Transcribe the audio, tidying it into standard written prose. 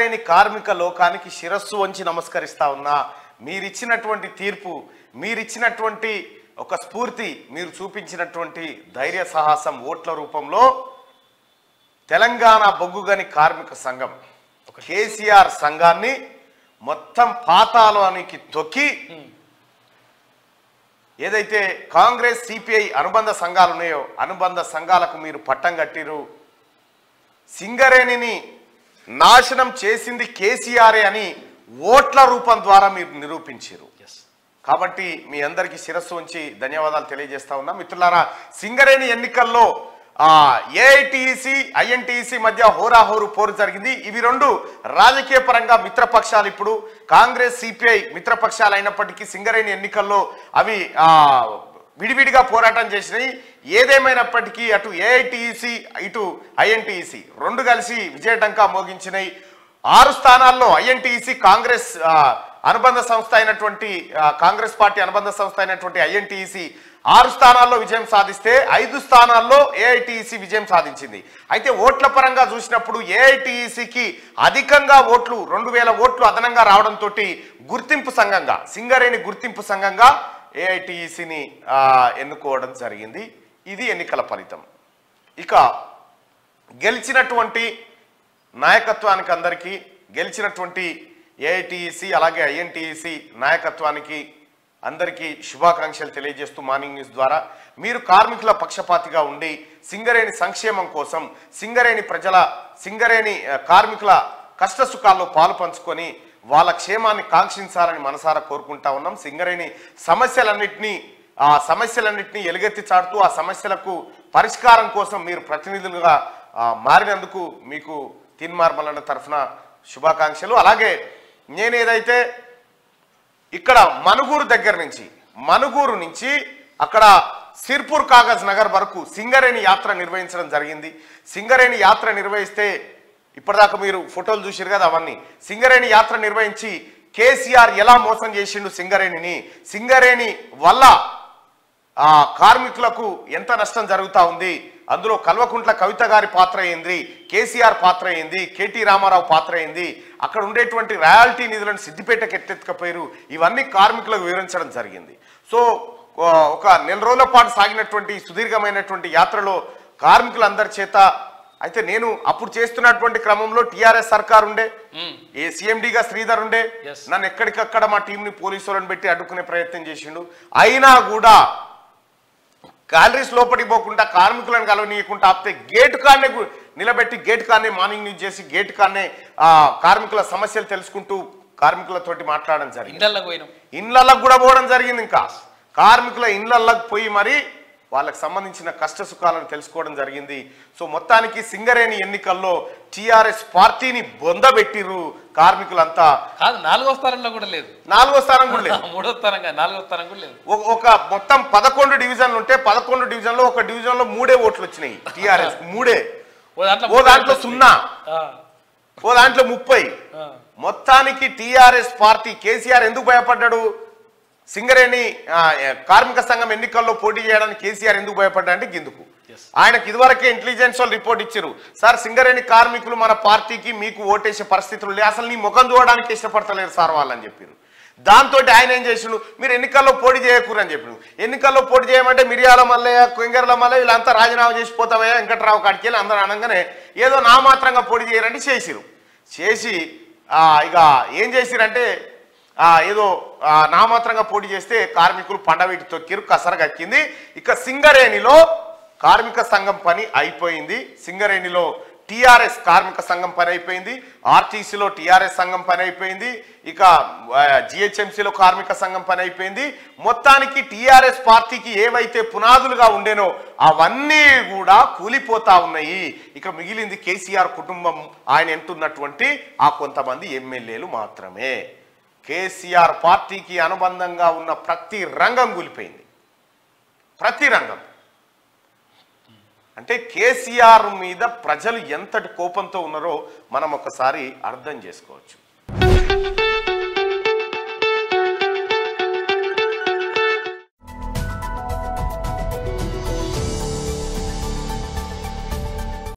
సింగరేణి కార్మిక లోకానికి శిరస్సు వంచి నమస్కరిస్తా ఉన్నా. మీరిచ్చినటువంటి తీర్పు, మీరిచ్చినటువంటి ఒక స్ఫూర్తి, మీరు చూపించినటువంటి ధైర్య సాహసం ఓట్ల రూపంలో తెలంగాణ బొగ్గుగని కార్మిక సంఘం కేసీఆర్ సంఘాన్ని మొత్తం పాతాళానికి తొక్కి ఏదైతే కాంగ్రెస్ సిపిఐ అనుబంధ సంఘాలు ఉన్నాయో అనుబంధ సంఘాలకు మీరు పట్టం కట్టిరు. సింగరేణిని నాశనం చేసింది కేసీఆర్ అని ఓట్ల రూపం ద్వారా మీరు నిరూపించారు. కాబట్టి మీ అందరికీ శిరస్సు ఉంచి ధన్యవాదాలు తెలియజేస్తా ఉన్నా. మిత్రులారా, సింగరేణి ఎన్నికల్లో ఏఐటిసి ఐఎన్టీసీ మధ్య హోరాహోరు పోరు జరిగింది. ఇవి రెండు రాజకీయ పరంగా మిత్రపక్షాలు. ఇప్పుడు కాంగ్రెస్ సిపిఐ మిత్రపక్షాలు అయినప్పటికీ సింగరేణి ఎన్నికల్లో అవి విడివిడిగా పోరాటం చేసినాయి. ఏదేమైనప్పటికీ అటు ఏఐటిసి ఇటు ఐఎన్టీసీ రెండు కలిసి విజయడంకా మోగించినాయి. 6 స్థానాల్లో ఐఎన్టీసీ కాంగ్రెస్ అనుబంధ సంస్థ అయినటువంటి కాంగ్రెస్ పార్టీ అనుబంధ సంస్థ అయినటువంటి ఐఎన్టీసీ 6 స్థానాల్లో విజయం సాధిస్తే 5 స్థానాల్లో ఏఐటీసీ విజయం సాధించింది. అయితే ఓట్ల పరంగా చూసినప్పుడు ఏఐటీసీకి అధికంగా ఓట్లు 2000 ఓట్లు అదనంగా రావడంతో గుర్తింపు సంఘంగా సింగరేణి గుర్తింపు సంఘంగా ఏఐటీసీని ఎన్నుకోవడం జరిగింది. ఇది ఎన్నికల ఫలితం. ఇక గెలిచినటువంటి నాయకత్వానికి అందరికీ, గెలిచినటువంటి ఏఐటీసీ అలాగే ఐఎన్టీసీ నాయకత్వానికి అందరికీ శుభాకాంక్షలు తెలియజేస్తూ మార్నింగ్ న్యూస్ ద్వారా మీరు కార్మికుల పక్షపాతిగా ఉండి సింగరేణి సంక్షేమం కోసం సింగరేణి కార్మికుల కష్ట సుఖాల్లో పాలు పంచుకొని వాళ్ళ క్షేమాన్ని కాంక్షించాలని మనసారా కోరుకుంటా ఉన్నాం. సింగరేణి సమస్యలన్నింటినీ ఎలుగెత్తి చాటుతూ ఆ సమస్యలకు పరిష్కారం కోసం మీరు ప్రతినిధులుగా మారినందుకు మీకు తీన్మార్మలన్న తరఫున శుభాకాంక్షలు. అలాగే నేనేదైతే ఇక్కడ మనుగూరు నుంచి అక్కడ సిర్పూర్ కాగజ్ నగర్ వరకు సింగరేణి యాత్ర నిర్వహించడం జరిగింది. సింగరేణి యాత్ర నిర్వహిస్తే ఇప్పటిదాకా మీరు ఫోటోలు చూసారు కదా, అవన్నీ సింగరేణి యాత్ర నిర్వహించి కేసీఆర్ ఎలా మోసం చేసిండు సింగరేణి వల్ల కార్మికులకు ఎంత నష్టం జరుగుతూ ఉంది, అందులో కల్వకుంట్ల కవిత గారి పాత్ర ఏంది, కేసీఆర్ పాత్ర ఏంది, కేటీ రామారావు పాత్ర ఏంది, అక్కడ ఉండేటువంటి రాయల్టీ నిధులను సిద్దిపేటకు ఎత్తెత్తుకపోయారు, ఇవన్నీ కార్మికులకు వివరించడం జరిగింది. సో ఒక నెల రోజుల పాటు సాగినటువంటి సుదీర్ఘమైనటువంటి యాత్రలో కార్మికులందరి చేత అయితే నేను అప్పుడు చేస్తున్నటువంటి క్రమంలో టీఆర్ఎస్ సర్కార్ ఉండే, సీఎండీగా శ్రీధర్ ఉండే, నన్ను ఎక్కడికక్కడ మా టీంని పోలీసులను పెట్టి అడ్డుకునే ప్రయత్నం చేసిండు. అయినా కూడా గ్యాలరీస్ లోపలికి పోకుండా కార్మికులను కలవనీయకుండా ఆపితే గేటు కాన్నే నిలబెట్టి గేటు కాన్నే మార్నింగ్ న్యూస్ చేసి గేటు కాన్నే కార్మికుల సమస్యలు తెలుసుకుంటూ కార్మికులతోటి మాట్లాడడం జరిగింది. ఇళ్లకు కూడా పోవడం జరిగింది. ఇంకా కార్మికుల ఇళ్లకు పోయి మరి వాళ్ళకి సంబంధించిన కష్ట సుఖాలను తెలుసుకోవడం జరిగింది. సో మొత్తానికి సింగరేణి ఎన్నికల్లో టీఆర్ఎస్ పార్టీని బొందబెట్టిరు కార్మికులంతా. కాదు, 4వ స్థానంలో కూడా లేదు, 4వ స్థానం కూడా లేదు, 3వ స్థానంగా 4వ స్థానం కూడా లేదు. ఒక మొత్తం 11 డివిజన్లు ఉంటే 11 డివిజన్లో ఒక డివిజన్లో 3 ఓట్లు వచ్చినాయి టీఆర్ఎస్. 3, ఓ దాంట్లో 0, ఓ దాంట్లో 30. మొత్తానికి టీఆర్ఎస్ పార్టీ కేసీఆర్ ఎందుకు భయపడ్డాడు? సింగరేణి కార్మిక సంఘం ఎన్నికల్లో పోటీ చేయడానికి కేసీఆర్ ఎందుకు భయపడ్డా అంటే గిందుకు ఆయనకు ఇదివరకే ఇంటెలిజెన్స్ వాళ్ళు రిపోర్ట్ ఇచ్చారు, సార్ సింగరేణి కార్మికులు మన పార్టీకి మీకు ఓటేసే పరిస్థితులు లేదు, అసలు నీ ముఖం చూడడానికి ఇష్టపడతలేరు సార్ వాళ్ళని చెప్పారు. దాంతో ఆయన ఏం చేసిండు, మీరు ఎన్నికల్లో పోటీ చేయకూరు అని చెప్పారు. ఎన్నికల్లో పోటీ చేయమంటే మిరియాల మల్లయ్య, కొంగెర్ల మల్లయ్య వీళ్ళంతా రాజీనామా చేసిపోతావయ్యా వెంకట్రావు కాడికి వెళ్ళి అందరూ అనగానే ఏదో నామాత్రంగా పోటీ చేయరంటే చేసి ఇక ఏం చేసిరంటే ఏదో నామాత్రంగా పోటీ చేస్తే కార్మికులు పండవీటి తొక్కిరు, కసరగక్కింది. ఇక సింగరేణిలో కార్మిక సంఘం పని అయిపోయింది. సింగరేణిలో టీఆర్ఎస్ కార్మిక సంఘం పని అయిపోయింది, ఆర్టీసీలో టీఆర్ఎస్ సంఘం పని అయిపోయింది, ఇక జిహెచ్ఎంసీలో కార్మిక సంఘం పని అయిపోయింది. మొత్తానికి టీఆర్ఎస్ పార్టీకి ఏవైతే పునాదులుగా ఉండేనో అవన్నీ కూడా కూలిపోతా ఉన్నాయి. ఇక మిగిలింది కేసీఆర్ కుటుంబం, ఆయన ఎంటున్నటువంటి ఆ కొంతమంది ఎమ్మెల్యేలు మాత్రమే. కేసీఆర్ పార్టీకి అనుబంధంగా ఉన్న ప్రతి రంగం కూలిపోయింది, ప్రతి రంగం. అంటే కేసీఆర్ మీద ప్రజలు ఎంతటి కోపంతో ఉన్నారో మనం ఒకసారి అర్థం చేసుకోవచ్చు.